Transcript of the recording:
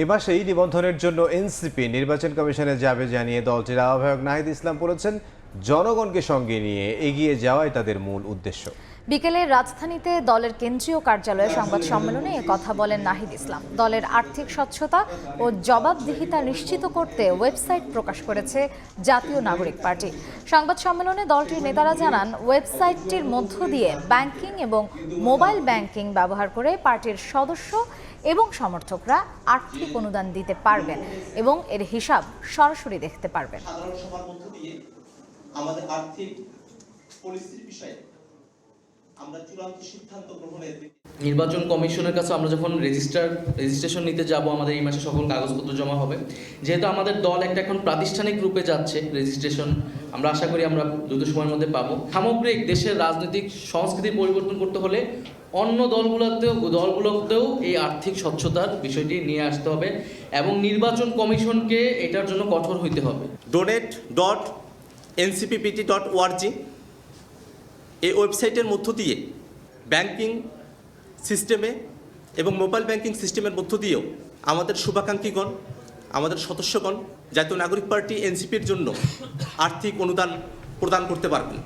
এ মাসেই নিবন্ধনের জন্য এনসিপি নির্বাচন কমিশনে যাবে জানিয়ে দলটির আহ্বায়ক নাহিদ ইসলাম বলেছেন, জনগণকে সঙ্গে নিয়ে এগিয়ে যাওয়াই তাদের মূল উদ্দেশ্য। বিকেলে রাজধানীতে দলের কেন্দ্রীয় কার্যালয়ে সংবাদ সম্মেলনে কথা বলেন নাহিদ ইসলাম। দলের আর্থিক স্বচ্ছতা ও জবাবদিহিতা নিশ্চিত করতে ওয়েবসাইট প্রকাশ করেছে জাতীয় নাগরিক পার্টি। সংবাদ সম্মেলনে দলটির নেতারা জানান, ওয়েবসাইটটির মধ্য দিয়ে ব্যাংকিং এবং মোবাইল ব্যাংকিং ব্যবহার করে পার্টির সদস্য এবং সমর্থকরা আর্থিক অনুদান দিতে পারবেন এবং এর হিসাব সরাসরি দেখতে পারবেন। আমাদের আর্থিক পরিস্থিতির বিষয়ে আমরা চূড়ান্ত সিদ্ধান্ত গ্রহণের নির্বাচন কমিশনের কাছে আমরা যখন রেজিস্ট্রেশন নিতে যাব, আমাদের এই মাসে সকল কাগজপত্র জমা হবে। যেহেতু আমাদের দল একটা এখন প্রাতিষ্ঠানিক রূপে যাচ্ছে, রেজিস্ট্রেশন আমরা আশা করি আমরা দ্রুত সময়ের মধ্যে পাবো। সামগ্রিক দেশের রাজনৈতিক সংস্কৃতি পরিবর্তন করতে হলে অন্য দলগুলোতেও এই আর্থিক স্বচ্ছতার বিষয়টি নিয়ে আসতে হবে এবং নির্বাচন কমিশনকে এটার জন্য কঠোর হইতে হবে। donate.ncppt.org এই ওয়েবসাইটের মধ্য দিয়ে ব্যাংকিং সিস্টেমে এবং মোবাইল ব্যাংকিং সিস্টেমের মধ্য দিয়েও আমাদের শুভাকাঙ্ক্ষীগণ, আমাদের সদস্যগণ জাতীয় নাগরিক পার্টি এনসিপির জন্য আর্থিক অনুদান প্রদান করতে পারবেন।